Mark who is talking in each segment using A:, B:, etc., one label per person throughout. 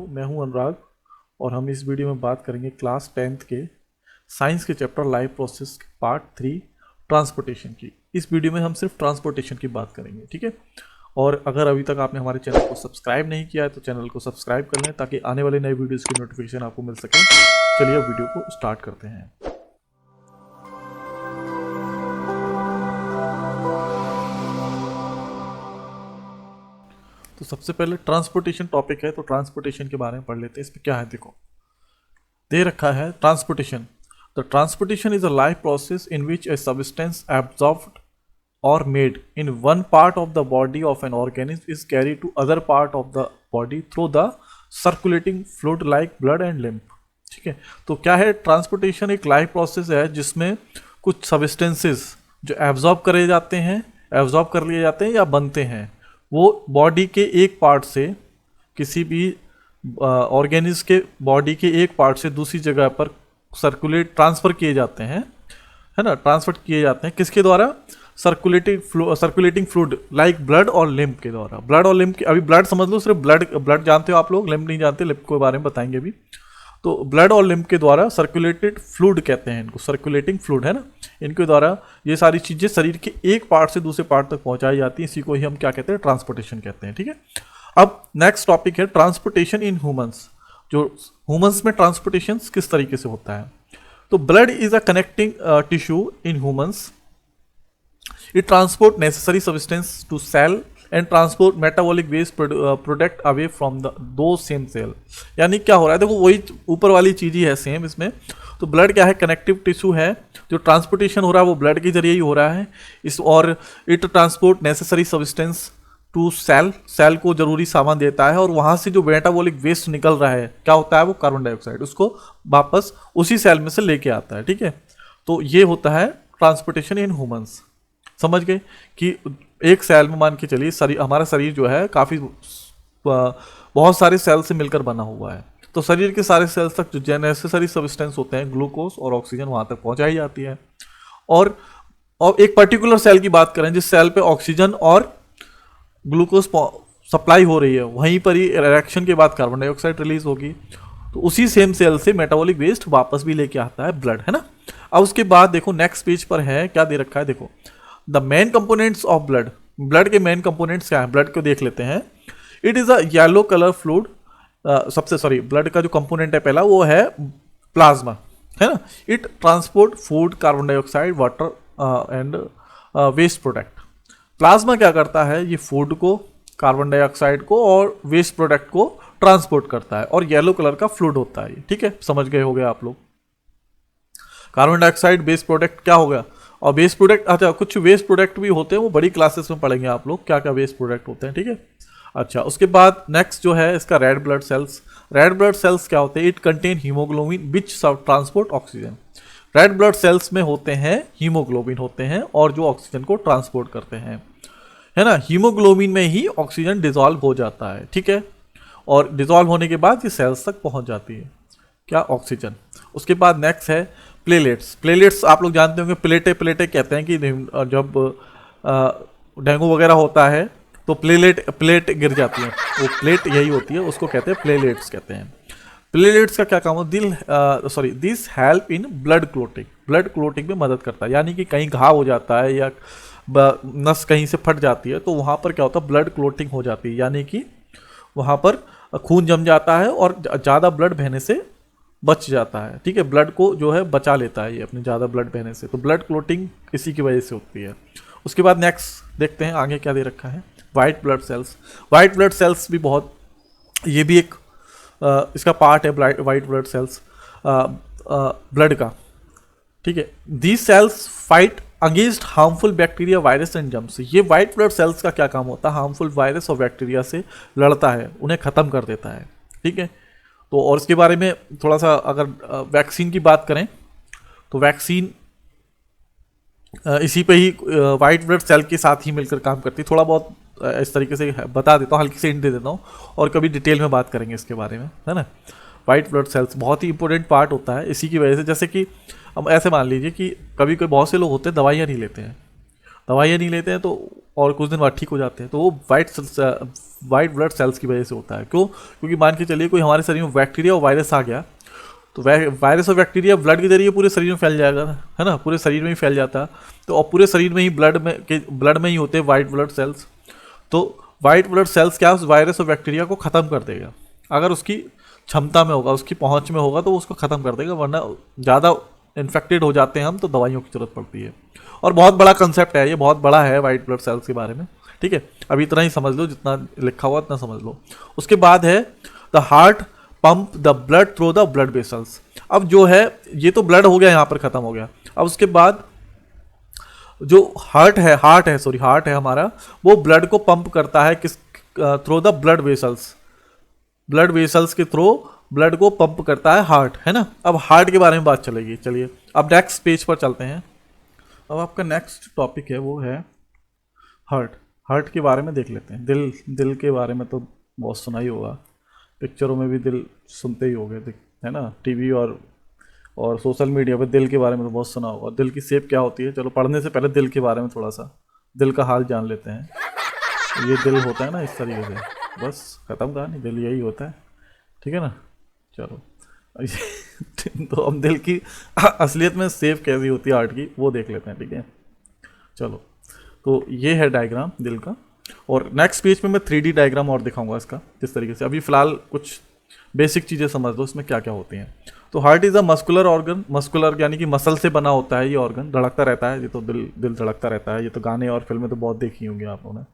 A: मैं हूं अनुराग और हम इस वीडियो में बात करेंगे क्लास 10th के साइंस के chapter life process part 3 transportation की। इस वीडियो में हम सिर्फ ट्रांसपोर्टेशन की बात करेंगे, ठीक है। और अगर अभी तक आपने हमारे चैनल को सब्सक्राइब नहीं किया है तो चैनल को सब्सक्राइब कर लें ताकि आने वाले नए वीडियोज़ की नोटिफिकेशन आपको मिल सके। चलिए अब वीडियो को स्टार्ट करते हैं। तो सबसे पहले ट्रांसपोर्टेशन टॉपिक है, तो ट्रांसपोर्टेशन के बारे में पढ़ लेते हैं। इसमें क्या है, देखो दे रखा है transportation. The transportation is a life process in which a substance absorbed or made in one part of the body of an organism is carried to other part of the body through the circulating fluid like blood and lymph। ठीक है, तो क्या है transportation? एक life process है जिसमें कुछ substances जो एब्जॉर्ब कर लिए जाते हैं या बनते हैं, वो बॉडी के एक पार्ट से किसी भी ऑर्गेनिज्म के बॉडी के एक पार्ट से दूसरी जगह पर ट्रांसफर किए जाते हैं, है ना। ट्रांसफर किए जाते हैं किसके द्वारा? सर्कुलेटिंग फ्लूइड लाइक ब्लड और लिम्फ के द्वारा। ब्लड और लिम्फ, अभी ब्लड समझ लो, सिर्फ ब्लड जानते हो आप लोग, लिम्फ नहीं जानते, लिम्फ के बारे में बताएंगे अभी। तो ब्लड और लिम्फ के द्वारा सर्कुलेटेड फ्लूइड कहते हैं इनको, सर्कुलेटिंग फ्लूइड, है ना। इनके द्वारा ये सारी चीजें शरीर के एक पार्ट से दूसरे पार्ट तक पहुंचाई जाती हैं। इसी को ही हम क्या कहते हैं? ट्रांसपोर्टेशन कहते हैं, ठीक है। अब नेक्स्ट टॉपिक है ट्रांसपोर्टेशन इन ह्यूमंस। जो ह्यूमंस में ट्रांसपोर्टेशन किस तरीके से होता है? तो blood is a connecting tissue in humans. It transport necessary substance to cell and transport metabolic waste product away from those same cell। यानी क्या हो रहा है, देखो वही ऊपर वाली चीज ही है सेम इसमें। तो ब्लड क्या है? कनेक्टिव टिश्यू है। जो ट्रांसपोर्टेशन हो रहा है वो ब्लड के जरिए ही हो रहा है और it transport necessary substance to cell को जरूरी सामान देता है, और वहां से जो मेटाबॉलिक वेस्ट निकल रहा है क्या होता है? वो कार्बन डाइऑक्साइड, उसको वापस उसी सेल में से लेके आता है, ठीक है। तो ये होता है ट्रांसपोर्टेशन इन ह्यूमंस। समझ गए कि एक सेल में मान के चलिए हमारा शरीर जो है काफ़ी बहुत सारे सेल से मिलकर बना हुआ है। तो शरीर के सारे सेल्स तक जो नेसेसरी सब्सटेंस होते हैं, ग्लूकोज और ऑक्सीजन, वहाँ तक पहुँचाई जाती है। और एक पर्टिकुलर सेल की बात करें जिस सेल पे ऑक्सीजन और ग्लूकोज सप्लाई हो रही है, वहीं पर ही रिएक्शन के बाद कार्बन डाइऑक्साइड रिलीज होगी। तो उसी सेम सेल से मेटाबॉलिक वेस्ट वापस भी लेके आता है ब्लड, है ना। अब उसके बाद देखो नेक्स्ट पेज पर है, क्या दे रखा है, देखो the main components of blood. Blood के मेन कंपोनेंट्स क्या है? ब्लड को देख लेते हैं। It is a yellow colour fluid. Blood का जो कंपोनेंट है पहला वो है प्लाज्मा, है ना। It transport food, carbon dioxide, water and waste product. Plasma क्या करता है? ये फूड को, कार्बन डाइऑक्साइड को और वेस्ट प्रोडक्ट को ट्रांसपोर्ट करता है, और येलो कलर का फ्लूइड होता है, ठीक है। समझ गए होगे आप लोग। कार्बन डाइऑक्साइड वेस्ट प्रोडक्ट क्या होगा? और वेस्ट प्रोडक्ट, अच्छा कुछ वेस्ट प्रोडक्ट भी होते हैं, वो बड़ी क्लासेस में पढ़ेंगे आप लोग क्या क्या वेस्ट प्रोडक्ट होते हैं, ठीक है। अच्छा, उसके बाद नेक्स्ट जो है इसका red blood cells. Red blood cells क्या होते हैं? It contain haemoglobin which transport oxygen. Red blood cells में होते हैं हीमोग्लोबिन होते हैं और जो ऑक्सीजन को ट्रांसपोर्ट करते हैं, है ना। हीमोग्लोबिन में ही ऑक्सीजन डिजॉल्व हो जाता है, ठीक है, और डिजॉल्व होने के बाद ये सेल्स तक पहुंच जाती है क्या? ऑक्सीजन। उसके बाद नेक्स्ट है प्लेलेट्स आप लोग जानते होंगे। प्लेटे कहते हैं कि जब डेंगू वगैरह होता है तो प्लेट गिर जाती है, वो प्लेट यही होती है, उसको कहते हैं प्लेलेट्स कहते हैं। प्लेलेट्स का क्या काम है? This help in blood clotting में मदद करता है। यानी कि कहीं घाव हो जाता है या नस कहीं से फट जाती है तो वहाँ पर क्या होता है? ब्लड क्लोटिंग हो जाती है, यानी कि वहाँ पर खून जम जाता है और ज़्यादा ब्लड बहने से बच जाता है, ठीक है। ब्लड को जो है बचा लेता है ये अपने ज़्यादा ब्लड बहने से। तो ब्लड क्लोटिंग इसी की वजह से होती है। उसके बाद नेक्स्ट देखते हैं आगे क्या दे रखा है। White blood cells. White blood cells भी बहुत, ये भी एक इसका पार्ट है, वाइट ब्लड सेल्स ब्लड का, ठीक है। These cells fight against harmful bacteria, virus and germs. ये वाइट ब्लड सेल्स का क्या काम होता है? हार्मफुल वायरस और बैक्टीरिया से लड़ता है, उन्हें ख़त्म कर देता है, ठीक है। तो और इसके बारे में थोड़ा सा अगर वैक्सीन की बात करें तो वैक्सीन इसी पे ही वाइट ब्लड सेल के साथ ही मिलकर काम करती है। थोड़ा बहुत इस तरीके से बता देता हूँ, हल्की से हिंट दे देता हूँ, और कभी डिटेल में बात करेंगे इसके बारे में, है ना। वाइट ब्लड सेल्स बहुत ही इंपॉर्टेंट पार्ट होता है इसी की वजह से। जैसे कि अब ऐसे मान लीजिए कि कभी कोई बहुत से लोग होते हैं दवाइयाँ नहीं लेते हैं तो और कुछ दिन बाद ठीक हो जाते हैं, तो वो वाइट ब्लड सेल्स की वजह से होता है। क्यों? क्योंकि मान के चलिए कोई हमारे शरीर में बैक्टीरिया और वायरस आ गया, तो वायरस और बैक्टीरिया ब्लड के जरिए पूरे शरीर में फैल जाएगा, है ना, पूरे शरीर में ही फैल जाता है। तो और पूरे शरीर में ही ब्लड में ही होते हैं वाइट ब्लड सेल्स। तो वाइट ब्लड सेल्स क्या उस वायरस और बैक्टीरिया को ख़त्म कर देगा, अगर उसकी क्षमता में होगा, उसकी पहुंच में होगा तो उसको ख़त्म कर देगा, वरना ज़्यादा इन्फेक्टेड हो जाते हैं हम तो दवाइयों की जरूरत पड़ती है। और बहुत बड़ा कंसेप्ट है ये, बहुत बड़ा है वाइट ब्लड सेल्स के बारे में, ठीक है। अभी इतना ही समझ लो, जितना लिखा हुआ इतना समझ लो। उसके बाद है the heart pump the blood through the blood vessels. अब जो है ये तो ब्लड हो गया, यहाँ पर खत्म हो गया। अब उसके बाद जो हार्ट है हमारा, वो ब्लड को पंप करता है किस थ्रू द ब्लड वेसल्स के थ्रू ब्लड को पंप करता है हार्ट, है ना। अब हार्ट के बारे में बात चलेगी। चलिए अब नेक्स्ट पेज पर चलते हैं। अब आपका नेक्स्ट टॉपिक है वो है हार्ट के बारे में देख लेते हैं। दिल के बारे में तो बहुत सुना ही होगा, पिक्चरों में भी दिल सुनते ही होंगे, है ना, टीवी और सोशल मीडिया पे दिल के बारे में तो बहुत सुना होगा। दिल की शेप क्या होती है, चलो पढ़ने से पहले दिल के बारे में थोड़ा सा दिल का हाल जान लेते हैं। ये दिल होता है ना इस तरीके से, बस खत्म कहानी, दिल यही होता है, ठीक है ना। चलो तो हम दिल की असलियत में शेप कैसी होती है हार्ट की वो देख लेते हैं, ठीक है। चलो तो ये है डायग्राम दिल का, और नेक्स्ट पेज पे मैं 3D डायग्राम और दिखाऊंगा इसका किस तरीके से। अभी फिलहाल कुछ बेसिक चीज़ें समझ लो इसमें क्या क्या होती हैं। तो heart is a muscular organ, muscular यानी कि मसल से बना होता है ये ऑर्गन, धड़कता रहता है। ये तो दिल धड़कता रहता है, ये तो गाने और फिल्में तो बहुत देखी होंगी आप लोगों ने।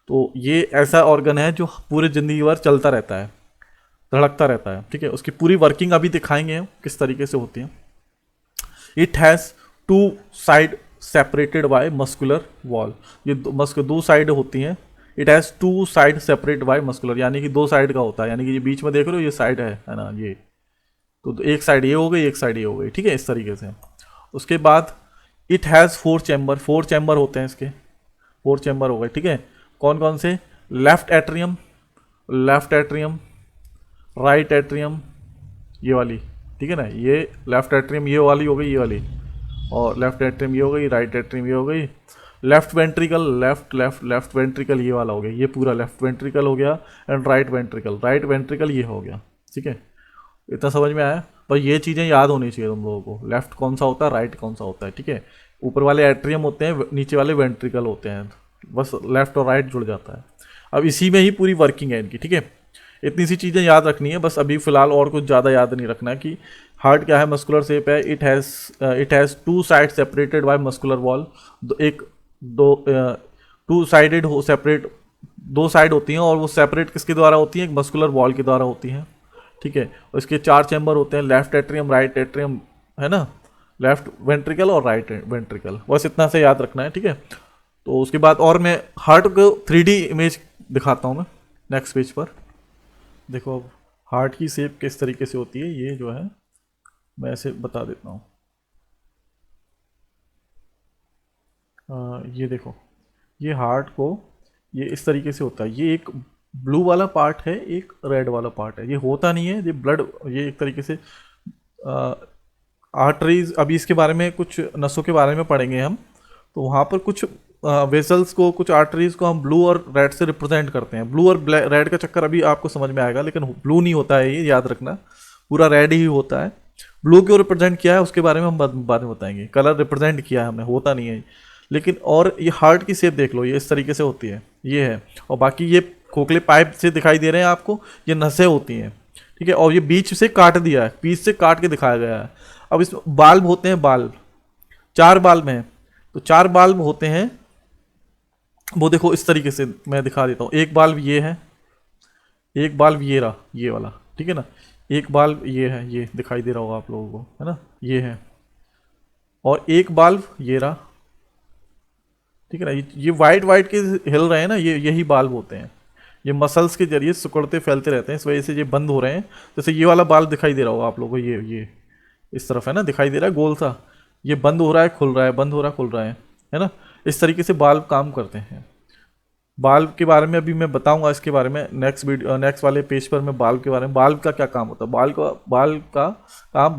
A: तो ये ऐसा ऑर्गन है जो पूरे ज़िंदगी भर चलता रहता है, धड़कता रहता है, ठीक है। उसकी पूरी वर्किंग अभी दिखाएंगे हम किस तरीके से होती है। It has 2 side separated by muscular wall, ये दो साइड होती हैं। It has 2 side separate by muscular, यानी कि 2 साइड का होता है, यानी कि ये बीच में देख रहे हो ये साइड है ना, ये तो एक साइड ये हो गई, एक साइड ये हो गई, ठीक है, इस तरीके से। उसके बाद इट हैज़ 4 चैम्बर, 4 चैम्बर होते हैं इसके, 4 चैम्बर हो गए, ठीक है। कौन कौन से? लेफ्ट एट्रियम, राइट एट्रियम, ये वाली, ठीक है ना, ये लेफ्ट एट्रियम ये वाली हो गई, ये वाली, और लेफ्ट एट्रियम ये हो गई, राइट एट्रियम ये हो गई। लेफ्ट वेंट्रिकल, लेफ्ट वेंट्रिकल ये वाला हो गया, ये पूरा लेफ्ट वेंट्रिकल हो गया। एंड राइट वेंट्रिकल ये हो गया, ठीक है। इतना समझ में आया? पर ये चीज़ें याद होनी चाहिए तुम लोगों को, लेफ्ट कौन सा होता है, राइट कौन सा होता है, ठीक है। ऊपर वाले एट्रियम होते हैं, नीचे वाले वेंट्रिकल होते हैं, बस लेफ्ट और राइट जुड़ जाता है। अब इसी में ही पूरी वर्किंग है इनकी, ठीक है। इतनी सी चीज़ें याद रखनी है बस अभी फ़िलहाल, और कुछ ज़्यादा याद नहीं रखना है कि हार्ट क्या है, मस्कुलर शेप है। It has 2 side separated by muscular wall, two sided हो सेपरेट, 2 साइड होती हैं और वो सेपरेट किसके द्वारा होती हैं, एक मस्कुलर वॉल के द्वारा होती हैं, ठीक है। और इसके 4 चैम्बर होते हैं, लेफ्ट एट्रियम, राइट एट्रियम, है ना, लेफ्ट वेंट्रिकल और राइट वेंट्रिकल, बस इतना से याद रखना है, ठीक है। तो उसके बाद और मैं हार्ट को 3D इमेज दिखाता हूँ मैं नेक्स्ट पेज पर। देखो अब हार्ट की शेप किस तरीके से होती है, ये जो है मैं ऐसे बता देता हूँ। ये देखो, ये हार्ट को ये इस तरीके से होता है, ये एक ब्लू वाला पार्ट है, एक रेड वाला पार्ट है, ये होता नहीं है, ये ब्लड, ये एक तरीके से आर्टरीज, अभी इसके बारे में कुछ नसों के बारे में पढ़ेंगे हम, तो वहाँ पर कुछ वेसल्स को, कुछ आर्टरीज को हम ब्लू और रेड से रिप्रेजेंट करते हैं। ब्लू और रेड का चक्कर अभी आपको समझ में आएगा, लेकिन ब्लू नहीं होता है, ये याद रखना, पूरा रेड ही होता है। ब्लू क्यों रिप्रेजेंट किया है उसके बारे में हम बाद में बताएंगे, कलर रिप्रेजेंट किया है हमने, होता नहीं है। लेकिन और ये हार्ट की शेप देख लो, ये इस तरीके से होती है, ये है, और बाकी ये खोखले पाइप से दिखाई दे रहे हैं आपको, ये नसें होती हैं, ठीक है। और ये बीच से काट दिया है, बीच से काट के दिखाया गया है। अब इसमें बाल्ब होते हैं, बाल्ब 4 बाल्ब हैं, तो 4 बाल्ब होते हैं, वो देखो इस तरीके से मैं दिखा देता हूँ। एक बाल्ब ये है, एक बाल्ब ये रहा, ये वाला, ठीक है ना, एक बाल्ब ये है, ये दिखाई दे रहा होगा आप लोगों को, है ना, ये है, और एक बाल्ब ये रहा, ठीक है ना। ये वाइट वाइट के हिल रहे हैं ना, ये यही बाल्ब होते हैं, ये मसल्स के जरिए सिकुड़ते फैलते रहते हैं, इस वजह से ये बंद हो रहे हैं। जैसे ये वाला बाल्ब दिखाई दे रहा होगा आप लोगों को, ये इस तरफ है ना, दिखाई दे रहा है गोल सा, ये बंद हो रहा है, खुल रहा है, बंद हो रहा है, खुल रहा है ना। इस तरीके से बाल्ब काम करते हैं। बाल्ब के बारे में अभी मैं बताऊंगा, इसके बारे में नेक्स्ट वाले पेज पर मैं बाल्ब के बारे में, बाल्ब का क्या काम होता है, बाल्ब का काम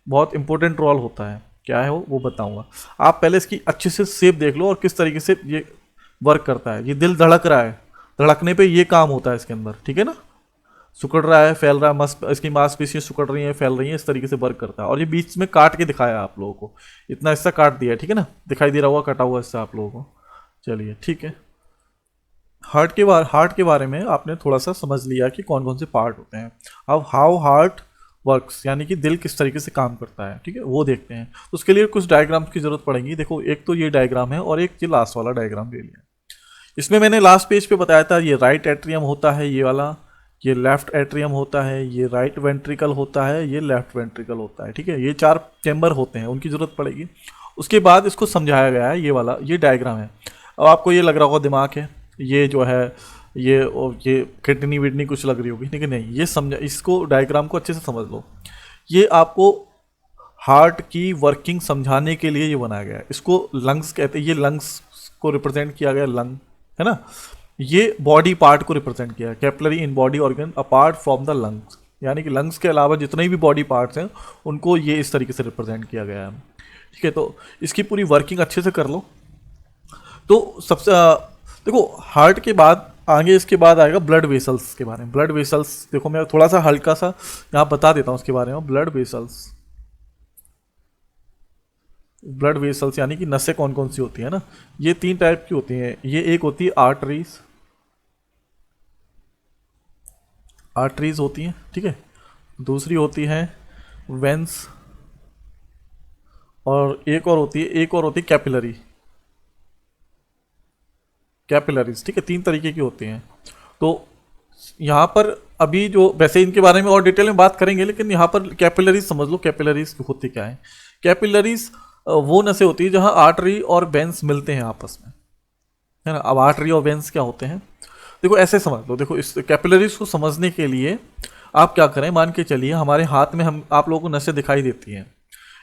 A: बहुत इंपॉर्टेंट रोल होता है, क्या है वो बताऊंगा। आप पहले इसकी अच्छे से शेप देख लो और किस तरीके से ये वर्क करता है। ये दिल धड़क रहा है, धड़कने पे ये काम होता है इसके अंदर, ठीक है ना। सिकुड़ रहा है, फैल रहा है, इसकी मांसपेशियां सिकुड़ रही हैं, फैल रही हैं, इस तरीके से वर्क करता है। और ये बीच में काट के दिखाया आप लोगों को, इतना हिस्सा काट दिया है, ठीक है ना, दिखाई दे रहा हुआ कटा हुआ हिस्सा आप लोगों को। चलिए ठीक है, हार्ट के बारे में आपने थोड़ा सा समझ लिया कि कौन कौन से पार्ट होते हैं। अब हाउ हार्ट वर्क्स, यानी कि दिल किस तरीके से काम करता है, ठीक है, वो देखते हैं। तो उसके लिए कुछ डायग्राम्स की जरूरत पड़ेगी। देखो, एक तो ये डायग्राम है और एक ये लास्ट वाला डायग्राम ले लिया। इसमें मैंने लास्ट पेज पे बताया था, ये राइट एट्रियम होता है ये वाला, ये लेफ्ट एट्रियम होता है, ये राइट वेंट्रिकल होता है, ये लेफ्ट वेंट्रिकल होता है, ठीक है। ये 4 चैम्बर होते हैं, उनकी जरूरत पड़ेगी। उसके बाद इसको समझाया गया है, ये वाला ये डायग्राम है। अब आपको ये लग रहा होगा दिमाग है, ये जो है ये किडनी विडनी कुछ लग रही होगी, लेकिन नहीं, ये समझ, इसको डायग्राम को अच्छे से समझ लो। ये आपको हार्ट की वर्किंग समझाने के लिए ये बनाया गया है। इसको लंग्स कहते हैं, ये लंग्स को रिप्रेजेंट किया गया, लंग है ना। ये बॉडी पार्ट को रिप्रेजेंट किया है, capillary in body organ apart from the lungs, यानी कि लंग्स के अलावा जितने भी बॉडी पार्ट्स हैं उनको ये इस तरीके से रिप्रेजेंट किया गया है, ठीक है। तो इसकी पूरी वर्किंग अच्छे से कर लो। तो सबसे देखो, हार्ट के बाद आगे इसके बाद आएगा ब्लड वेसल्स के बारे में। ब्लड वेसल्स देखो, मैं थोड़ा सा हल्का सा यहाँ बता देता हूँ उसके बारे में। ब्लड वेसल्स यानी कि नसें कौन कौन सी होती है ना, ये 3 टाइप की होती हैं। ये एक होती है आर्टरीज होती हैं, ठीक है। दूसरी होती है वेंस, और एक और होती है कैपिलरीज, ठीक है। 3 तरीके की होती हैं। तो यहाँ पर अभी जो, वैसे इनके बारे में और डिटेल में बात करेंगे, लेकिन यहाँ पर कैपिलरीज समझ लो। कैपिलरीज होती क्या है? कैपिलरीज वो नसें होती है जहाँ आर्टरी और वेंस मिलते हैं आपस में, है ना। अब आर्टरी और वेंस क्या होते हैं, देखो ऐसे समझ लो। देखो, इस कैपिलरीज को समझने के लिए आप क्या करें, मान के चलिए हमारे हाथ में हम आप लोगों को नसें दिखाई देती हैं।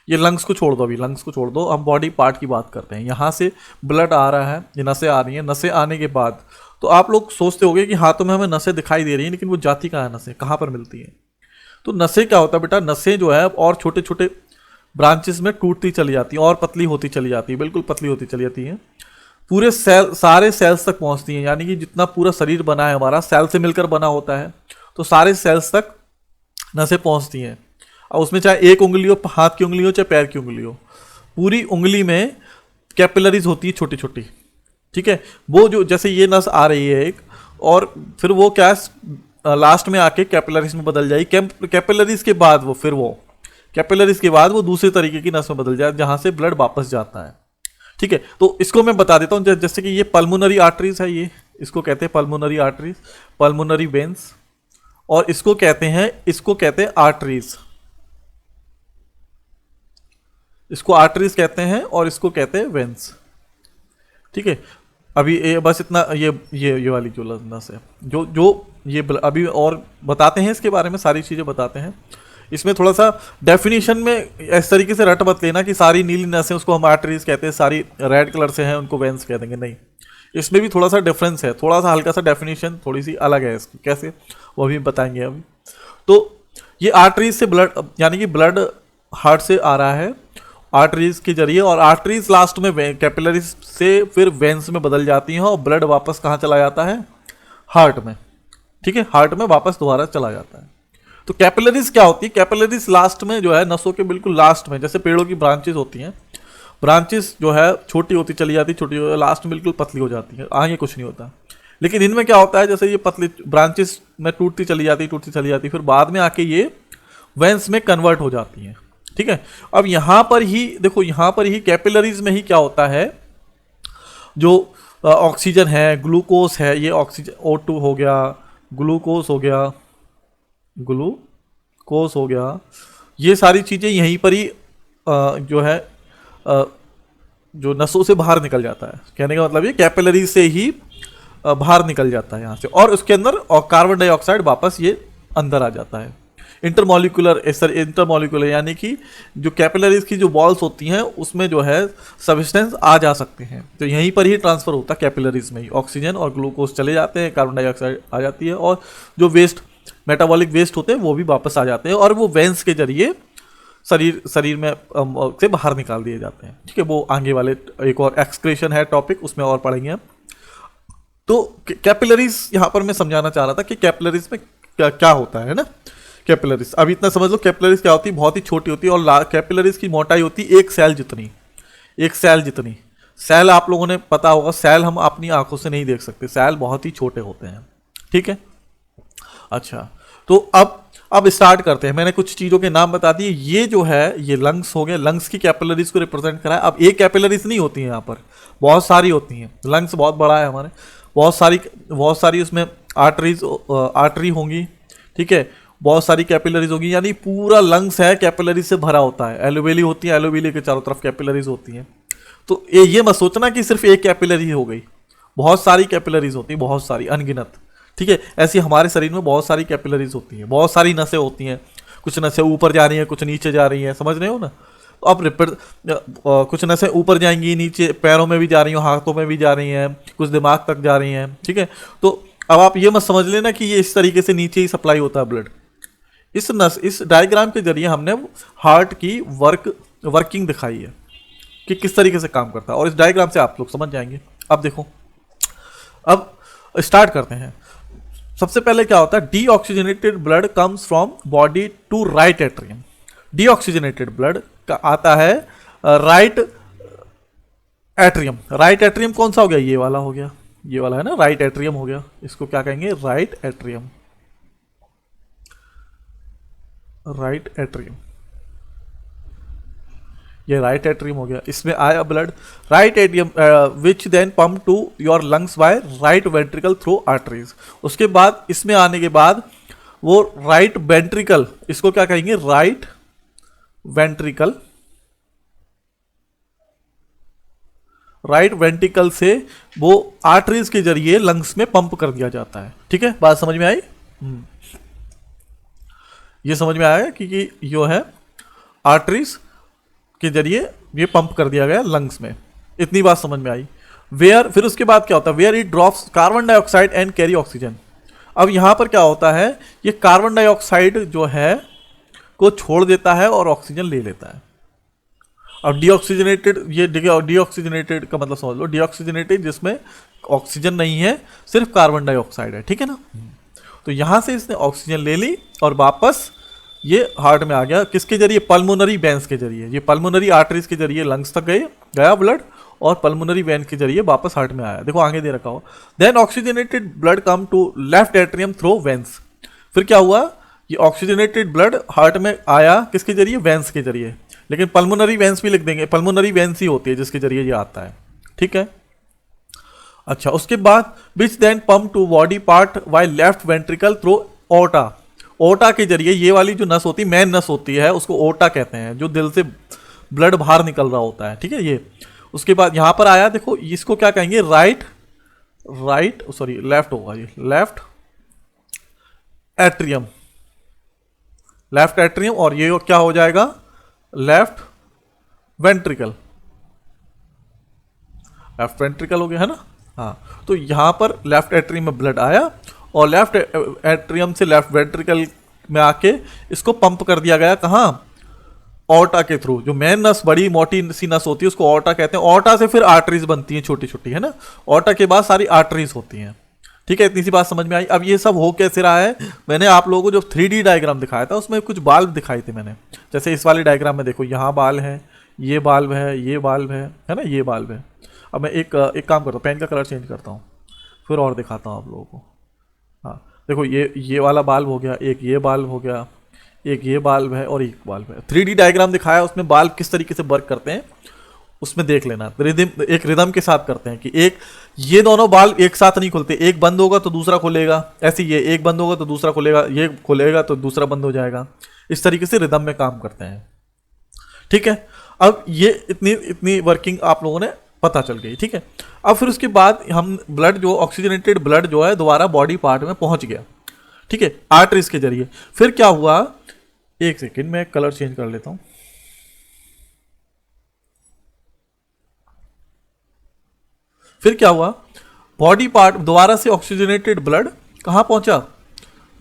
A: ये लंग्स को छोड़ दो, अभी लंग्स को छोड़ दो, हम बॉडी पार्ट की बात करते हैं। यहाँ से ब्लड आ रहा है, ये नसें आ रही हैं। नसें आने के बाद तो आप लोग सोचते होंगे कि हाथों में हमें नसें दिखाई दे रही हैं, लेकिन वो जाती कहाँ है, नसें कहाँ पर मिलती हैं? तो नसें क्या होता है बेटा, नसें जो है और छोटे छोटे ब्रांचेस में टूटती चली जाती हैं और पतली होती चली जाती है, बिल्कुल पतली होती चली जाती हैं, पूरे सेल, सारे सेल्स तक पहुंचती हैं। यानी कि जितना पूरा शरीर बना है हमारा, सेल से मिलकर बना होता है, तो सारे सेल्स तक नसें पहुंचती हैं। और उसमें चाहे एक उंगली हो, हाथ की उंगली हो, चाहे पैर की उंगली हो, पूरी उंगली में कैपिलरीज होती है छोटी छोटी, ठीक है। वो जो, जैसे ये नस आ रही है एक, और फिर वो क्या लास्ट में आके कैपिलरीज में बदल जाएगी। कैपिलरीज के बाद वो दूसरे तरीके की नस में बदल जाए, जहां से ब्लड वापस जाता है, ठीक है। तो इसको मैं बता देता हूं, जैसे कि ये पल्मोनरी आर्टरीज है, ये इसको कहते हैं पल्मोनरी आर्टरीज, पल्मोनरी वेन्स, और इसको कहते हैं आर्टरीज। इसको आर्टरीज कहते हैं और इसको कहते हैं वेन्स, ठीक है। अभी बस इतना, ये वाली जो नस है, जो ये अभी और बताते हैं इसके बारे में, सारी चीजें बताते हैं। इसमें थोड़ा सा डेफिनेशन में इस तरीके से रट मत लेना कि सारी नीली नसें उसको हम आर्टरीज कहते हैं, सारी रेड कलर से हैं उनको वेन्स कह देंगे, नहीं। इसमें भी थोड़ा सा डिफरेंस है, थोड़ा सा हल्का सा डेफिनेशन थोड़ी सी अलग है इसकी, कैसे वो भी बताएंगे अभी। तो ये आर्टरीज से ब्लड, यानी कि ब्लड हार्ट से आ रहा है आर्टरीज के जरिए, और आर्टरीज लास्ट में कैपिलरीज से फिर वेन्स में बदल जाती हैं, और ब्लड वापस कहाँ चला जाता है, हार्ट में, ठीक है। हार्ट में वापस दोबारा चला जाता है। तो कैपिलरीज क्या होती है, कैपिलरीज लास्ट में जो है, नसों के बिल्कुल लास्ट में, जैसे पेड़ों की ब्रांचेस होती हैं, ब्रांचेस जो है छोटी होती चली जाती, छोटी लास्ट में बिल्कुल पतली हो जाती है, आगे कुछ नहीं होता। लेकिन इनमें क्या होता है, जैसे ये पतली ब्रांचेस में टूटती चली जाती, फिर बाद में आके ये वेंस में कन्वर्ट हो जाती हैं, ठीक है। अब यहाँ पर ही देखो, यहाँ पर ही कैपिलरीज में ही क्या होता है, जो ऑक्सीजन है, ग्लूकोज है, ये ऑक्सीजन O2 हो गया, ग्लूकोज हो गया, ये सारी चीज़ें यहीं पर ही जो है जो नसों से बाहर निकल जाता है। कहने का मतलब ये कैपिलरी से ही बाहर निकल जाता है यहाँ से, और उसके अंदर और कार्बन डाइऑक्साइड वापस ये अंदर आ जाता है। इंटरमॉलिक्यूलर यानी कि जो कैपिलरीज की जो वॉल्स होती हैं उसमें जो है सब्सटेंस आ जा सकते हैं, तो यहीं पर ही ट्रांसफर होता है कैपिलरीज में ही। ऑक्सीजन और ग्लूकोज चले जाते हैं, कार्बन डाइऑक्साइड आ जाती है, और जो वेस्ट, मेटाबॉलिक वेस्ट होते हैं वो भी वापस आ जाते हैं, और वो वेंस के जरिए शरीर में से बाहर निकाल दिए जाते हैं, ठीक है। वो आगे वाले एक और एक्सक्रीशन है टॉपिक, उसमें और पढ़ेंगे हम। तो कैपिलरीज यहाँ पर मैं समझाना चाह रहा था कि कैपिलरीज में क्या क्या होता है ना। कैपिलरीज अब इतना समझ लो, कैपिलरीज क्या होती है, बहुत ही छोटी होती है और कैपिलरीज की मोटाई होती है एक सेल जितनी, एक सेल जितनी। सेल आप लोगों ने पता होगा, सेल हम अपनी आंखों से नहीं देख सकते, सेल बहुत ही छोटे होते हैं, ठीक है। अच्छा, तो अब स्टार्ट करते हैं। मैंने कुछ चीज़ों के नाम बता दिए। ये जो है ये लंग्स हो गए, लंग्स की कैपिलरीज को रिप्रेजेंट करा है। अब एक कैपिलरीज नहीं होती है यहाँ पर, बहुत सारी होती हैं। लंग्स बहुत बड़ा है हमारे, बहुत सारी उसमें आर्टरी होंगी, ठीक है, बहुत सारी कैपिलरीज होगी, यानी पूरा लंग्स है कैपिलरी से भरा होता है। एलोवेली होती है, एलोवेली के चारों तरफ कैपिलरीज होती हैं। तो ये मत सोचना कि सिर्फ एक कैपिलरी हो गई, बहुत सारी कैपिलरीज होती हैं, बहुत सारी, अनगिनत, ठीक है। ऐसी हमारे शरीर में बहुत सारी कैपिलरीज होती हैं, बहुत सारी नसें होती हैं। कुछ नसें ऊपर जा रही हैं, कुछ नीचे जा रही हैं, समझ रहे हो ना। तो अब कुछ नसें ऊपर जाएंगी, नीचे पैरों में भी जा रही हैं, हाथों में भी जा रही हैं, कुछ दिमाग तक जा रही हैं, ठीक है। तो अब आप ये मत समझ लेना कि ये इस तरीके से नीचे ही सप्लाई होता है ब्लड। इस डायग्राम के जरिए हमने हार्ट की वर्किंग दिखाई है कि किस तरीके से काम करता है, और इस डायग्राम से आप लोग समझ जाएंगे। अब देखो, अब स्टार्ट करते हैं। सबसे पहले क्या होता है, deoxygenated blood comes from body to right atrium. Deoxygenated blood का आता है राइट एट्रियम। राइट एट्रियम कौन सा हो गया, ये वाला हो गया, ये वाला है ना, राइट एट्रियम हो गया। इसको क्या कहेंगे, राइट एट्रियम, राइट एट्रियम, ये राइट एट्रियम हो गया। इसमें आया blood, right atrium which then pump to your lungs by right ventricle through arteries. उसके बाद इसमें आने के बाद वो राइट वेंट्रिकल, इसको क्या कहेंगे, राइट वेंट्रिकल, राइट वेंट्रिकल से वो आर्टरीज के जरिए लंग्स में पंप कर दिया जाता है, ठीक है। बात समझ में आई? ये समझ में आया कि जो है आर्टरीज के जरिए ये पंप कर दिया गया लंग्स में, इतनी बात समझ में आई। वेयर, फिर उसके बाद क्या होता है, where it drops carbon dioxide and carry oxygen. अब यहां पर क्या होता है, ये कार्बन डाइऑक्साइड जो है को छोड़ देता है और ऑक्सीजन ले लेता है। अब डीऑक्सीजनेटेड, ये डीऑक्सीजनेटेड का मतलब समझ लो, डीऑक्सीजनेटेड जिसमें ऑक्सीजन नहीं है, सिर्फ कार्बन डाइऑक्साइड है, ठीक है ना। तो यहां से इसने ऑक्सीजन ले ली और वापस ये हार्ट में आ गया, किसके जरिए, पल्मोनरी वेन्स के जरिए। ये पल्मोनरी आर्टरीज के जरिए लंग्स तक गया ब्लड, और पल्मोनरी वेन के जरिए वापस हार्ट में आया। देखो आगे दे रखा हो, then oxygenated blood come to left atrium through veins. फिर क्या हुआ, ये ऑक्सीजनेटेड ब्लड हार्ट में आया किसके जरिए, वेन्स के जरिए। लेकिन पल्मोनरी वेन्स भी लिख देंगे, पल्मोनरी वेन्स ही होती है जिसके जरिए ये आता है, ठीक है। अच्छा, उसके बाद which then pump to body part by left ventricle through aorta. Aorta के जरिए, ये वाली जो नस होती है, मेन नस होती है, उसको ओटा कहते हैं, जो दिल से ब्लड बाहर निकल रहा होता है, ठीक है ये। उसके बाद यहां पर आया, देखो इसको क्या कहेंगे, लेफ्ट होगा ये, लेफ्ट एट्रियम, लेफ्ट एट्रियम, और ये क्या हो जाएगा, लेफ्ट वेंट्रिकल, लेफ्ट वेंट्रिकल हो गया है ना। हाँ, तो यहां पर लेफ्ट एट्रियम में ब्लड आया और लेफ्ट एट्रियम से लेफ्ट वेंट्रिकल में आके इसको पंप कर दिया गया, कहाँ, ऑर्टा के थ्रू। जो मेन नस, बड़ी मोटी सी नस होती है, उसको ऑर्टा कहते हैं। ऑर्टा से फिर आर्टरीज बनती हैं छोटी छोटी, है ना। ऑर्टा के बाद सारी आर्टरीज होती हैं, ठीक है। इतनी सी बात समझ में आई। अब ये सब हो कैसे रहा है, मैंने आप लोगों को जो 3D डायग्राम दिखाया था उसमें कुछ बाल्ब दिखाए थे मैंने। जैसे इस वाले डायग्राम में देखो, यहाँ बाल्ब है, ये बाल्ब है, ये बाल्ब है ना, ये बाल्ब है। अब मैं एक काम करता हूँ, पेन का कलर चेंज करता हूँ, फिर और दिखाता हूँ आप लोगों को। हाँ देखो, ये वाला बाल्ब हो गया, एक ये बाल्ब हो गया, एक ये बाल्ब है और एक बाल्ब है। 3D डायग्राम दिखाया, उसमें बाल्ब किस तरीके से वर्क करते हैं उसमें देख लेना। एक रिदम के साथ करते हैं कि ये दोनों बाल्ब एक साथ नहीं खुलते, एक बंद होगा तो दूसरा खुलेगा, ऐसे ये एक बंद होगा तो दूसरा खुलेगा, ये खुलेगा तो दूसरा बंद हो जाएगा। इस तरीके से रिदम में काम करते हैं, ठीक है। अब ये इतनी वर्किंग आप लोगों ने पता चल गई, ठीक है। अब फिर उसके बाद हम ब्लड, जो ऑक्सीजनेटेड ब्लड जो है, दोबारा बॉडी पार्ट में पहुंच गया, ठीक है, आर्टरीज के जरिए। फिर क्या हुआ, एक सेकेंड में कलर चेंज कर लेता हूं। फिर क्या हुआ, बॉडी पार्ट, दोबारा से ऑक्सीजनेटेड ब्लड कहां पहुंचा,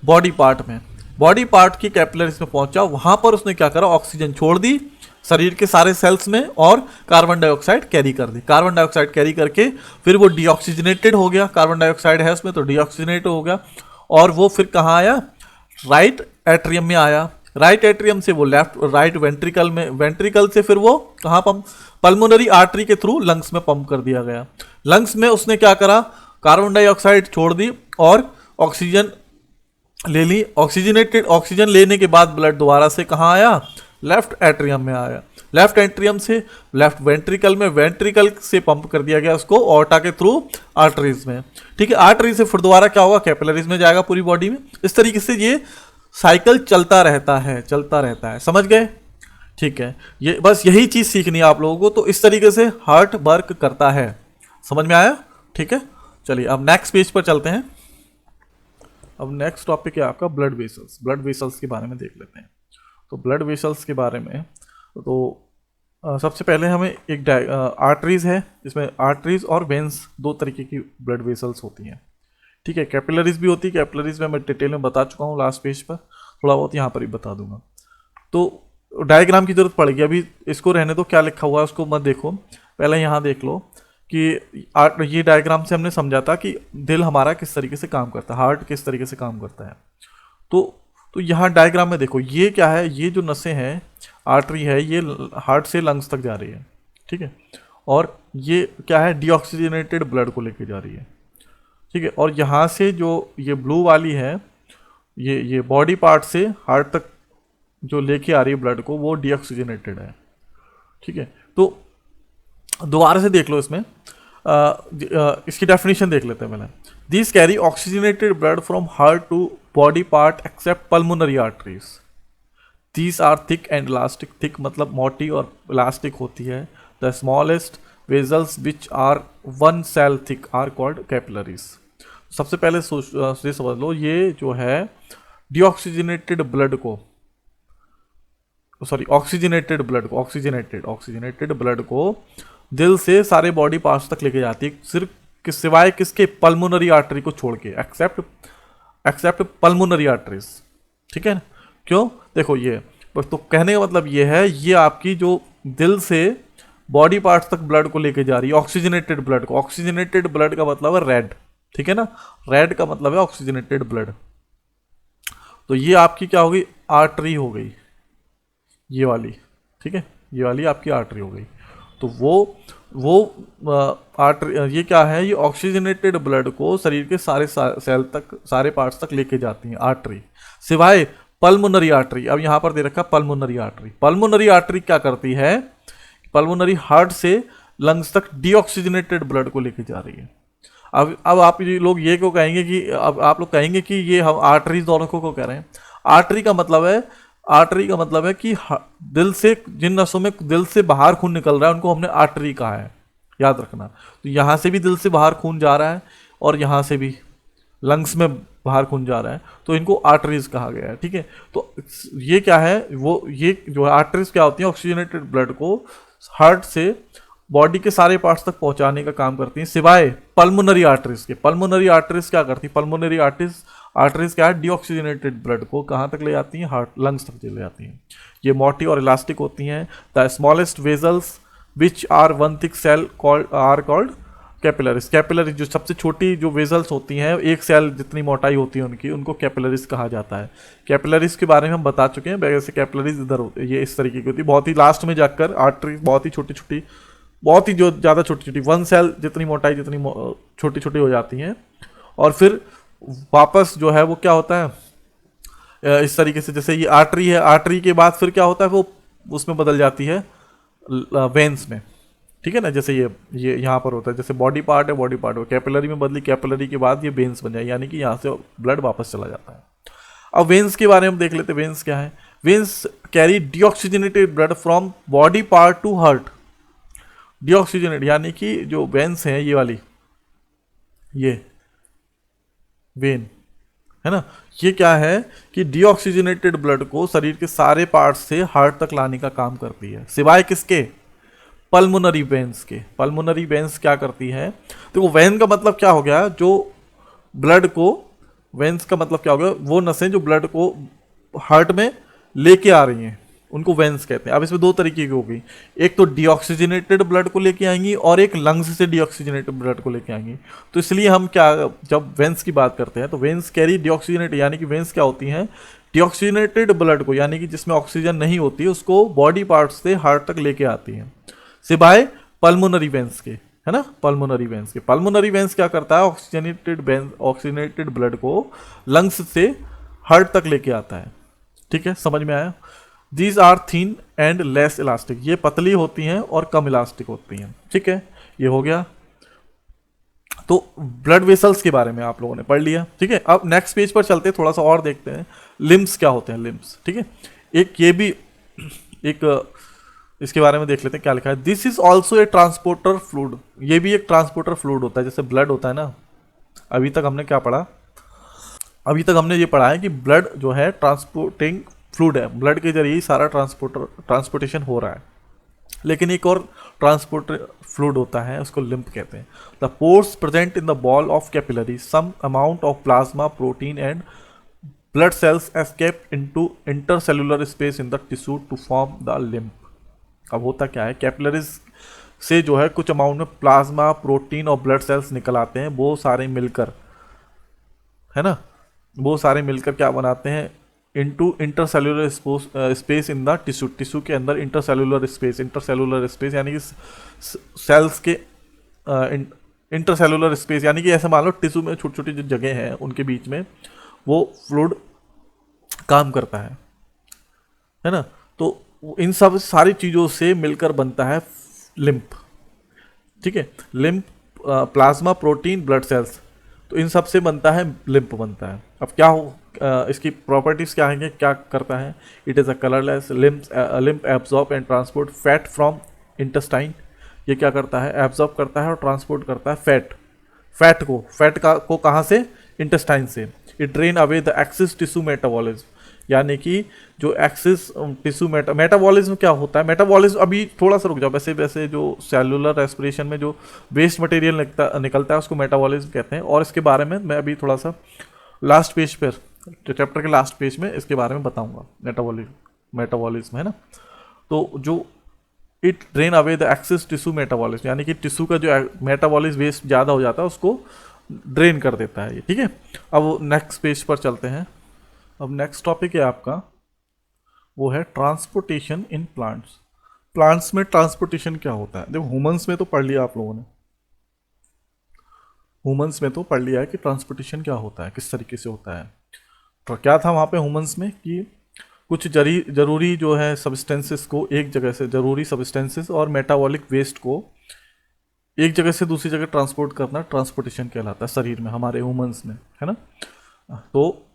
A: बॉडी पार्ट में। बॉडी पार्ट की कैपिलरीज में पहुंचा, वहां पर उसने क्या करा, ऑक्सीजन छोड़ दी, शरीर के सारे सेल्स में और कार्बन डाइऑक्साइड कैरी कर दी। कार्बन डाइऑक्साइड कैरी करके फिर वो डीऑक्सीजनेटेड हो गया, कार्बन डाइऑक्साइड है उसमें तो डीऑक्सीजनेट हो गया, और वो फिर कहाँ आया, राइट एट्रियम में आया। राइट एट्रियम से वो लेफ्ट राइट वेंट्रिकल में, वेंट्रिकल से फिर वो कहाँ पंप, पल्मोनरी आर्टरी के थ्रू लंग्स में पंप कर दिया गया। लंग्स में उसने क्या करा, कार्बन डाइऑक्साइड छोड़ दी और ऑक्सीजन ले ली। ऑक्सीजनेटेड ऑक्सीजन लेने के बाद ब्लड दोबारा से कहाँ आया, लेफ्ट एट्रियम में आया। लेफ्ट एट्रियम से लेफ्ट वेंट्रिकल में, वेंट्रिकल से पंप कर दिया गया उसको ऑर्टा के थ्रू आर्टरीज में। ठीक है, आर्टरी से फिर दोबारा क्या होगा, कैपिलरीज में जाएगा पूरी बॉडी में। इस तरीके से ये साइकिल चलता रहता है, चलता रहता है। समझ गए? ठीक है, ये बस यही चीज सीखनी है आप लोगों को। तो इस तरीके से हार्ट वर्क करता है। समझ में आया? ठीक है, चलिए अब नेक्स्ट पेज पर चलते हैं। अब नेक्स्ट टॉपिक है आपका ब्लड वेसल्स। ब्लड वेसल्स के बारे में देख लेते हैं। तो ब्लड वेसल्स के बारे में तो सबसे पहले हमें एक आर्टरीज है, जिसमें आर्टरीज और वेन्स दो तरीके की ब्लड वेसल्स होती हैं। ठीक है, कैपिलरीज भी होती है। कैपिलरीज में मैं डिटेल में बता चुका हूँ लास्ट पेज पर, थोड़ा बहुत यहाँ पर ही बता दूंगा। तो डायग्राम की जरूरत पड़ेगी, अभी इसको रहने दो, क्या लिखा हुआ है उसको मत देखो, पहले यहाँ देख लो कि ये डायग्राम से हमने समझा था कि दिल हमारा किस तरीके से काम करता है, हार्ट किस तरीके से काम करता है। तो यहाँ डायग्राम में देखो, ये क्या है, ये जो नसें हैं, आर्टरी है, ये हार्ट से लंग्स तक जा रही है। ठीक है, और ये क्या है, डीऑक्सीजनेटेड ब्लड को लेके जा रही है। ठीक है, और यहाँ से जो ये ब्लू वाली है, ये बॉडी पार्ट से हार्ट तक जो लेके आ रही है ब्लड को, वो डीऑक्सीजनेटेड है। ठीक है, तो दोबारा से देख लो इसमें, इसकी डेफिनेशन देख लेते हैं पहले। This carry oxygenated blood from heart to body part except pulmonary arteries. These are thick and elastic. Thick मतलब मोटी और इलास्टिक होती है। The smallest vessels which are 1 cell thick are called capillaries. सबसे पहले ये समझ लो, ये जो है डीऑक्सीजनेटेड ब्लड को, सॉरी ऑक्सीजनेटेड ब्लड को दिल से सारे बॉडी पार्ट्स तक लेके जाती है, सिर्फ सिवाय किसके, पल्मोनरी आर्टरी को छोड़ के, एक्सेप्ट पल्मोनरी आर्टरीज। ठीक है ना, क्यों, देखो ये तो कहने का मतलब ये है, ये आपकी जो दिल से बॉडी पार्ट्स तक ब्लड को लेके जा रही है, ऑक्सीजनेटेड ब्लड को। ऑक्सीजनेटेड ब्लड का मतलब है रेड। ठीक है ना, रेड का मतलब है ऑक्सीजनेटेड ब्लड। तो ये आपकी क्या हो गई, आर्टरी हो गई, ये वाली। ठीक है, ये वाली आपकी आर्टरी हो गई। तो वो आर्टरी, ये क्या है, ये ऑक्सीजनेटेड ब्लड को शरीर के सारे सेल तक, सारे पार्ट्स तक लेके जाती हैं आर्टरी, सिवाय पल्मोनरी आर्टरी। अब यहाँ पर दे रखा पल्मोनरी आर्टरी। पल्मोनरी आर्टरी क्या करती है, पल्मोनरी हार्ट से लंग्स तक डीऑक्सीजनेटेड ब्लड को लेके जा रही है। अब आप लोग ये क्यों कहेंगे कि, अब आप लोग कहेंगे कि ये हम आर्टरीज दोनों को कह रहे हैं। आर्टरी का मतलब है कि दिल से, जिन नसों में दिल से बाहर खून निकल रहा है उनको हमने आर्टरी कहा है, याद रखना। तो यहाँ से भी दिल से बाहर खून जा रहा है और यहाँ से भी लंग्स में बाहर खून जा रहा है, तो इनको आर्टरीज कहा गया है। ठीक है, तो ये क्या है, वो ये जो आर्टरीज क्या होती है, ऑक्सीजनेटेड ब्लड को हार्ट से बॉडी के सारे पार्ट्स तक पहुंचाने का काम करती हैं, सिवाय पल्मोनरी आर्टरीज के। पल्मोनरी आर्टरीज क्या करती है, पल्मोनरी आर्टरीज क्या है, डीऑक्सीजनेटेड ब्लड को कहाँ तक ले जाती हैं, हार्ट लंग्स तक ले जाती हैं। ये मोटी और इलास्टिक होती हैं। The smallest vessels which are 1 thick cell are called capillaries. Capillaries जो सबसे छोटी जो वेजल्स होती हैं, 1 सेल जितनी मोटाई होती है उनकी, उनको कैपिलरीज कहा जाता है। कैपिलरीज के बारे में हम बता चुके हैं, वैसे कैपिलरीज इधर ये इस तरीके की होती है, बहुत ही लास्ट में जाकर। आर्टरी बहुत ही छोटी, बहुत ही जो ज़्यादा छोटी 1 सेल जितनी मोटाई, जितनी छोटी हो जाती हैं, और फिर वापस जो है वो क्या होता है, इस तरीके से, जैसे ये आर्टरी है, आर्टरी के बाद फिर क्या होता है, वो उसमें बदल जाती है वेन्स में। ठीक है ना, जैसे ये यहाँ पर होता है, जैसे बॉडी पार्ट है, बॉडी पार्ट कैपिलरी में बदली, कैपिलरी के बाद ये वेन्स बन जाए, यानी कि यहाँ से ब्लड वापस चला जाता है। अब वेन्स के बारे में देख लेते हैं। वेन्स क्या है, veins carry deoxygenated blood from body part two heart. Deoxygenate यानी कि जो वेन्स हैं, ये वाली, ये वेन है ना, ये क्या है कि डीऑक्सीजनेटेड ब्लड को शरीर के सारे पार्ट से हार्ट तक लाने का काम करती है, सिवाय किसके, पल्मोनरी वेन्स के। पल्मोनरी वेन्स क्या करती है, तो वेन का मतलब क्या हो गया, जो ब्लड को, वेन्स का मतलब क्या हो गया, वो नसें जो ब्लड को हार्ट में लेके आ रही हैं। उनको वेंस कहते हैं। अब इसमें दो तरीके की होगी, एक तो डीऑक्सीजनेटेड ब्लड को लेके आएंगी और एक लंग्स से डीऑक्सीजनेटेड ब्लड को लेके आएंगी। तो इसलिए हम क्या, जब वेंस की बात करते हैं तो वेंस कैरी डीऑक्सीजनेटेड, यानी कि वेंस क्या होती हैं, डीऑक्सीजनेटेड ब्लड को, यानी कि जिसमें ऑक्सीजन नहीं होती उसको बॉडी पार्ट्स से हार्ट तक लेके आती हैं, सिवाय पल्मोनरी वेंस के, है ना। पल्मोनरी वेंस के, पल्मोनरी वेंस क्या करता है, ऑक्सीजनेटेड ब्लड को लंग्स से हार्ट तक लेके आता है। ठीक है, समझ में आया। These are thin and less elastic, ये पतली होती हैं और कम इलास्टिक होती हैं। ठीक है, ये हो गया। तो ब्लड वेसल्स के बारे में आप लोगों ने पढ़ लिया। ठीक है, अब नेक्स्ट पेज पर चलते हैं, थोड़ा सा और देखते हैं लिम्स क्या होते हैं, लिम्स। ठीक है, एक ये भी एक इसके बारे में देख लेते हैं क्या लिखा है। This is also a transporter fluid, ये भी एक ट्रांसपोर्टर फ्लूइड होता है, जैसे ब्लड होता है ना। अभी तक हमने क्या पढ़ा, अभी तक हमने ये पढ़ा है कि ब्लड जो है ट्रांसपोर्टिंग फ्लूइड है, ब्लड के जरिए ही सारा ट्रांसपोर्टेशन हो रहा है। लेकिन एक और ट्रांसपोर्ट फ्लूइड होता है, उसको लिम्फ कहते हैं। The pores present in the wall of capillary, some amount of plasma, protein and blood cells escape into intercellular space in the tissue to form the lymph. अब होता क्या है, कैपिलरीज से जो है कुछ अमाउंट में प्लाज्मा, प्रोटीन और ब्लड सेल्स निकल आते हैं, वो सारे मिलकर, है ना, वो सारे मिलकर क्या बनाते हैं, into intercellular space in the tissue, tissue के अंदर इंटरसेलुलर स्पेस यानी कि सेल्स के इंटरसेलुलर स्पेस, यानी कि ऐसे मान लो टिश्यू में छोटी छोटी जो जगह हैं उनके बीच में वो फ्लूइड काम करता है ना। तो इन सब सारी चीज़ों से मिलकर बनता है लिम्फ। ठीक है, lymph plasma, protein, blood cells, तो इन सब से बनता है लिम्फ बनता है। अब क्या हो इसकी प्रॉपर्टीज क्या है, क्या करता है, it is a colourless lymph absorb and transport fat from intestine, ये क्या करता है, एब्जॉर्ब करता है और ट्रांसपोर्ट करता है फैट को कहाँ से, इंटेस्टाइन से। It drain away the axis tissue metabolism, यानी कि जो एक्सिस टिश्यू मेटाबॉलिज्म क्या होता है, मेटाबॉलिज्म अभी थोड़ा सा रुक जाओ, वैसे जो सेलुलर रेस्पिरेशन में जो वेस्ट मटेरियल निकलता है उसको मेटाबॉलिज्म कहते हैं। और इसके बारे में मैं अभी थोड़ा सा लास्ट पेज पर, चैप्टर के लास्ट पेज में इसके बारे में बताऊंगा, मेटाबॉलिज्म है ना। तो जो it drain away the axis tissue metabolism, यानी कि टिश्यू का जो मेटाबॉलिज्म वेस्ट ज़्यादा हो जाता है उसको ड्रेन कर देता है ये। ठीक है, अब नेक्स्ट पेज पर चलते हैं। अब नेक्स्ट टॉपिक है आपका, वो है ट्रांसपोर्टेशन इन प्लांट्स। प्लांट्स में ट्रांसपोर्टेशन क्या होता है, देखो ह्यूमंस में तो पढ़ लिया आप लोगों ने, ह्यूमंस में तो पढ़ लिया है कि ट्रांसपोर्टेशन क्या होता है, किस तरीके से होता है। तो क्या था वहाँ पे ह्यूमंस में कि कुछ जरूरी जो है सब्सटेंसेस को एक जगह से, जरूरी सब्सटेंसेस और मेटाबॉलिक वेस्ट को एक जगह से दूसरी जगह ट्रांसपोर्ट करना ट्रांसपोर्टेशन कहलाता है शरीर में, हमारे ह्यूमंस में, है ना। तो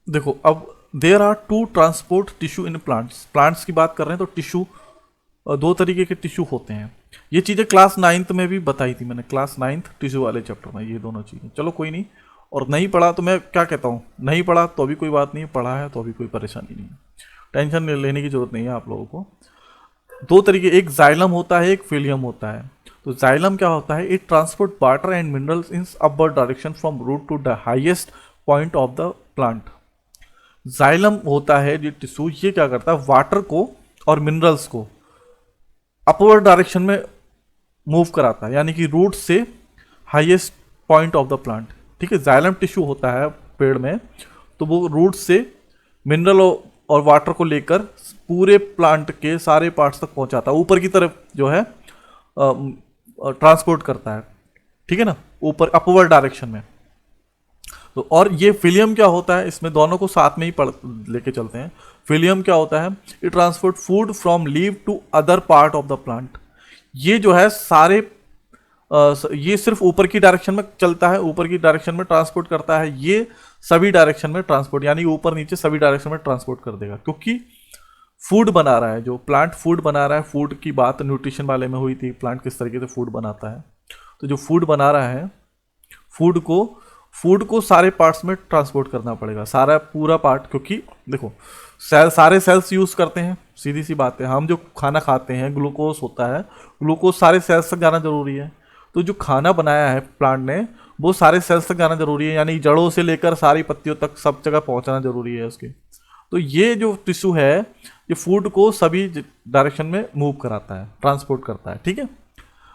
A: देखो अब there are two transport tissue in plants की बात कर रहे हैं तो टिश्यू, दो तरीके के टिश्यू होते हैं। ये चीज़ें क्लास 9th में भी बताई थी मैंने, क्लास 9th टिश्यू वाले चैप्टर में, ये दोनों चीज़ें। चलो कोई नहीं, और नहीं पढ़ा तो मैं क्या कहता हूँ, नहीं पढ़ा तो अभी कोई बात नहीं, पढ़ा है तो अभी कोई परेशानी नहीं है, टेंशन लेने की जरूरत नहीं है आप लोगों को। दो तरीके, एक जाइलम होता है, एक फिलियम होता है। तो जाइलम क्या होता है, it transport water and minerals in upward direction from root to the highest point of the plant. Xylem होता है ये टिश्यू, ये क्या करता है, वाटर को और मिनरल्स को अपवर्ड डायरेक्शन में मूव कराता है, यानी कि रूट से highest point of the plant. ठीक है, जाइलम टिश्यू होता है पेड़ में, तो वो रूट से मिनरल और वाटर को लेकर पूरे प्लांट के सारे पार्ट्स तक पहुंचाता है, ऊपर की तरफ जो है ट्रांसपोर्ट करता है। ठीक है ना, ऊपर अपवर्ड डायरेक्शन में। तो और ये फिलियम क्या होता है, इसमें दोनों को साथ में ही लेके चलते हैं। फिलियम क्या होता है, it transport food from leave to other part of the plant. ये जो है सारे ये सिर्फ ऊपर की डायरेक्शन में चलता है, ऊपर की डायरेक्शन में ट्रांसपोर्ट करता है, ये सभी डायरेक्शन में ट्रांसपोर्ट, यानी ऊपर नीचे सभी डायरेक्शन में ट्रांसपोर्ट कर देगा, क्योंकि फूड बना रहा है, जो प्लांट फूड बना रहा है। फूड की बात न्यूट्रिशन वाले में हुई थी, प्लांट किस तरीके से फूड बनाता है। तो जो फूड बना रहा है, फूड को सारे पार्ट्स में ट्रांसपोर्ट करना पड़ेगा, सारा पूरा पार्ट, क्योंकि देखो सारे सेल्स यूज करते हैं, सीधी सी बात है। हम जो खाना खाते हैं, ग्लूकोज होता है, ग्लूकोज सारे सेल्स तक जाना जरूरी है। तो जो खाना बनाया है प्लांट ने, वो सारे सेल्स तक जाना जरूरी है, यानी जड़ों से लेकर सारी पत्तियों तक सब जगह पहुंचाना जरूरी है उसके। तो ये जो टिश्यू है ये फूड को सभी डायरेक्शन में मूव कराता है, ट्रांसपोर्ट करता है, ठीक है।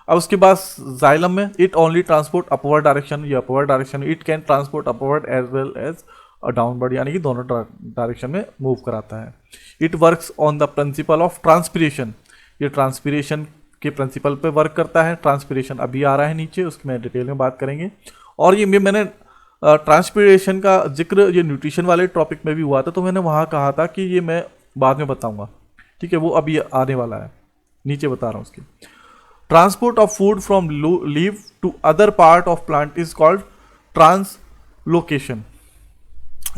A: अब उसके बाद जाइलम में it only transport upward direction, ये upward direction, it can transport upward as well as downward, यानी कि दोनों डायरेक्शन में मूव कराता है। It works on the principle of transpiration, ये ट्रांसपिरेशन के प्रिंसिपल पे वर्क करता है। ट्रांसपिरेशन अभी आ रहा है नीचे, उसकी मैं डिटेल में बात करेंगे। और ये मैंने ट्रांसपिरेशन का जिक्र ये न्यूट्रिशन वाले टॉपिक में भी हुआ था, तो मैंने वहाँ कहा था कि ये मैं बाद में बताऊंगा, ठीक है, वो अभी आने वाला है, नीचे बता रहा हूँ उसकी। Transport of food from leaf to other part of plant is called translocation,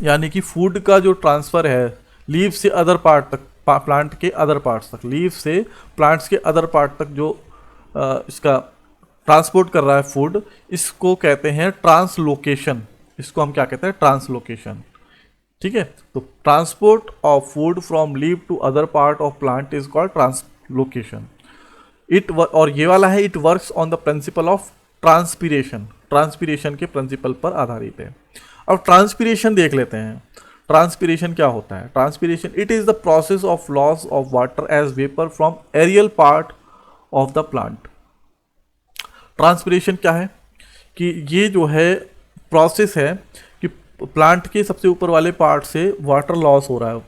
A: यानी कि फूड का जो ट्रांसफर है लीफ से अदर पार्ट तक, प्लांट के अदर पार्ट्स तक, लीफ से प्लांट्स के अदर पार्ट तक जो इसका ट्रांसपोर्ट कर रहा है फूड, इसको कहते हैं ट्रांसलोकेशन। इसको हम क्या कहते हैं? ट्रांसलोकेशन, ठीक है। तो transport of food from leaf to other part of plant is called translocation. और ये वाला है it works on the principle of transpiration, transpiration के प्रिंसिपल पर आधारित है। अब ट्रांसपिरेशन देख लेते हैं। ट्रांसपिरेशन क्या होता है? Transpiration it is the process of loss of water as vapour from aerial part of the plant. Transpiration क्या है कि ये जो है प्रोसेस है कि प्लांट के सबसे ऊपर वाले पार्ट से वाटर लॉस हो रहा है,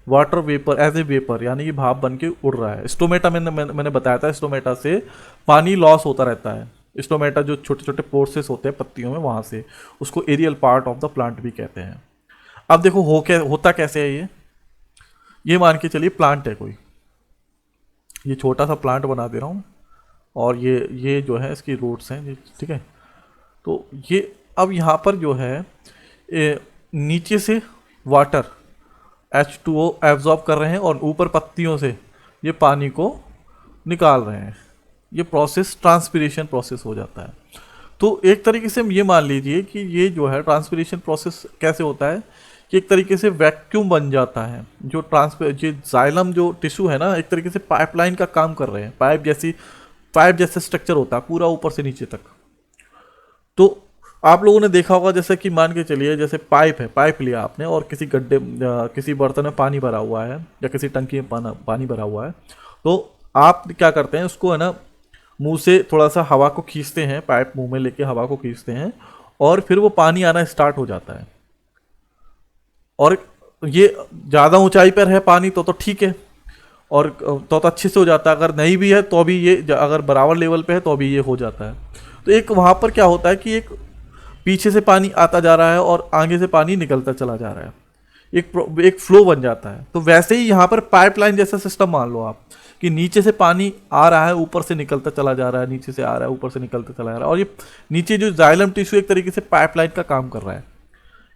A: water vapour as a vapour, यानी कि भाप बन के उड़ रहा है। स्टोमेटा मैंने बताया था, स्टोमेटा से पानी लॉस होता रहता है। स्टोमेटा जो छोटे छोटे पोर्सेस होते हैं पत्तियों में, वहाँ से, उसको aerial part of the plant भी कहते हैं। अब देखो होता कैसे है ये मान के चलिए प्लांट है कोई, ये छोटा सा प्लांट बना दे रहा हूँ, और ये जो है इसकी रूट्स हैं, ठीक है। तो ये अब यहाँ पर जो है नीचे से वाटर H2O एब्जॉर्ब कर रहे हैं और ऊपर पत्तियों से ये पानी को निकाल रहे हैं। ये प्रोसेस ट्रांसपिरेशन प्रोसेस हो जाता है। तो एक तरीके से हम ये मान लीजिए कि ये जो है ट्रांसपिरेशन प्रोसेस कैसे होता है कि एक तरीके से वैक्यूम बन जाता है। जो जाइलम जो टिश्यू है ना, एक तरीके से पाइपलाइन का काम कर रहे हैं, पाइप जैसे स्ट्रक्चर होता है पूरा ऊपर से नीचे तक। तो आप लोगों ने देखा होगा, जैसे कि मान के चलिए जैसे पाइप है, पाइप लिया आपने और किसी गड्ढे किसी बर्तन में पानी भरा हुआ है या किसी टंकी में पानी भरा हुआ है, तो आप क्या करते हैं उसको है ना मुंह से थोड़ा सा हवा को खींचते हैं, पाइप मुंह में लेके हवा को खींचते हैं और फिर वो पानी आना स्टार्ट हो जाता है। और ये ज़्यादा ऊंचाई पर है पानी तो ठीक है, और तो अच्छे से हो जाता है। अगर नहीं भी है तो भी ये, अगर बराबर लेवल पे है तो भी ये हो जाता है। तो एक वहाँ पर क्या होता है कि एक पीछे से पानी आता जा रहा है और आगे से पानी निकलता चला जा रहा है, एक फ्लो बन जाता है। तो वैसे ही यहाँ पर पाइपलाइन जैसा सिस्टम मान लो आप कि नीचे से पानी आ रहा है, ऊपर से निकलता चला जा रहा है, नीचे से आ रहा है, ऊपर से निकलता चला जा रहा है। और ये नीचे जो जाइलम टिश्यू एक तरीके से पाइपलाइन का काम कर रहा है।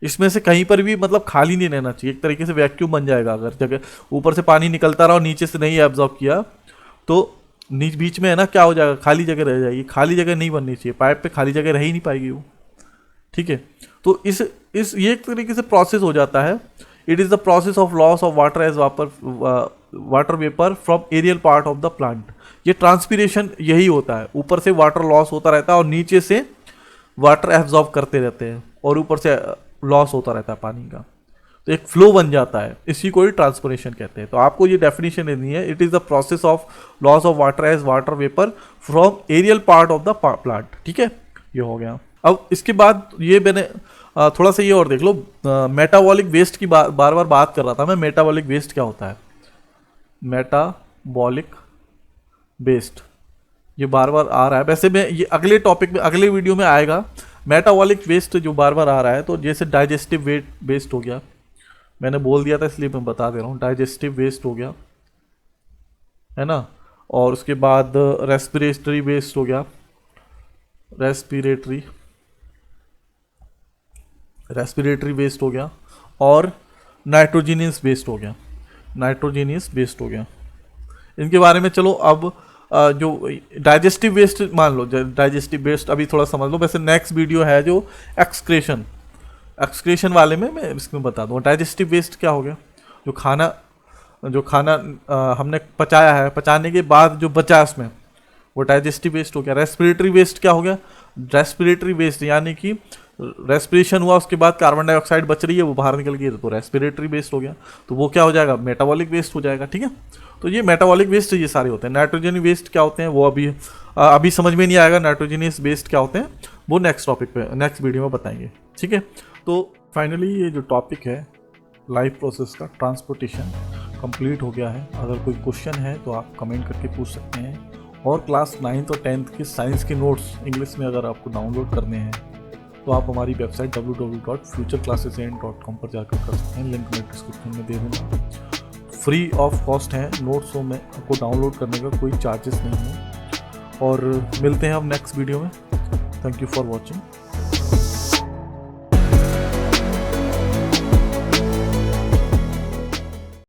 A: इसमें से कहीं पर भी मतलब खाली नहीं रहना चाहिए, एक तरीके से वैक्यूम बन जाएगा। अगर जगह ऊपर से पानी निकलता रहा और नीचे से नहीं एब्जॉर्ब किया तो बीच में है ना क्या हो जाएगा, खाली जगह रह जाएगी। खाली जगह नहीं बननी चाहिए, पाइप पे खाली जगह रह ही नहीं पाएगी वो, ठीक है। तो इस ये एक तरीके से प्रोसेस हो जाता है। It is the process of loss of water as water vapour from aerial part of the plant. ये ट्रांसपिरेशन यही होता है, ऊपर से वाटर लॉस होता रहता है और नीचे से वाटर एब्जॉर्ब करते रहते हैं और ऊपर से लॉस होता रहता है पानी का। तो एक फ्लो बन जाता है, इसी को ही ट्रांसपिरेशन कहते हैं। तो आपको ये डेफिनेशन देनी है, it is the process of loss of water as water vapour from aerial part of the plant, ठीक है। ये हो गया। अब इसके बाद ये मैंने थोड़ा सा ये और देख लो, मेटाबॉलिक वेस्ट की बार बार बात कर रहा था मैं। मेटाबॉलिक वेस्ट क्या होता है? मेटाबॉलिक वेस्ट ये बार बार आ रहा है, वैसे मैं ये अगले टॉपिक में, अगले वीडियो में आएगा। मेटाबॉलिक वेस्ट जो बार बार आ रहा है, तो जैसे डाइजेस्टिव वेस्ट हो गया, मैंने बोल दिया था इसलिए मैं बता दे रहा हूँ, डाइजेस्टिव वेस्ट हो गया है ना। और उसके बाद रेस्पिरेटरी वेस्ट हो गया, रेस्पिरेटरी वेस्ट हो गया, और नाइट्रोजीनियस वेस्ट हो गया, इनके बारे में चलो अब जो डाइजेस्टिव वेस्ट मान लो, डाइजेस्टिव वेस्ट अभी थोड़ा समझ लो। वैसे नेक्स्ट वीडियो है जो एक्सक्रेशन वाले में मैं इसमें बता दूँ। डाइजेस्टिव वेस्ट क्या हो गया? जो खाना हमने पचाया है, पचाने के बाद जो बचा उसमें, वो डाइजेस्टिव वेस्ट हो गया। रेस्पिरेटरी वेस्ट क्या हो गया? रेस्पिरेटरी वेस्ट यानी कि रेस्पिरेशन हुआ, उसके बाद कार्बन डाइऑक्साइड बच रही है, वो बाहर निकल गई तो रेस्पिरेटरी वेस्ट हो गया, तो वो क्या हो जाएगा, मेटाबॉलिक वेस्ट हो जाएगा। ठीक है, तो ये मेटाबॉलिक वेस्ट ये सारे होते हैं। नाइट्रोजन वेस्ट क्या होते हैं वो अभी समझ में नहीं आएगा, नाइट्रोजनियस वेस्ट क्या होते हैं वो नेक्स्ट टॉपिक पे नेक्स्ट वीडियो में बताएंगे। ठीक है, तो फाइनली ये जो टॉपिक है लाइफ प्रोसेस का ट्रांसपोर्टेशन कंप्लीट हो गया है। अगर कोई क्वेश्चन है तो आप कमेंट करके पूछ सकते हैं। और क्लास 9th और 10th के साइंस के नोट्स इंग्लिश में अगर आपको डाउनलोड करने हैं तो आप हमारी वेबसाइट www.futureclassesn.com पर जाकर कर सकते हैं, लिंक मैं डिस्क्रिप्शन में दे दूँगा। फ्री ऑफ कॉस्ट है नोट्सों में, आपको डाउनलोड करने का कोई चार्जेस नहीं है। और मिलते हैं हम नेक्स्ट वीडियो में। Thank you for watching.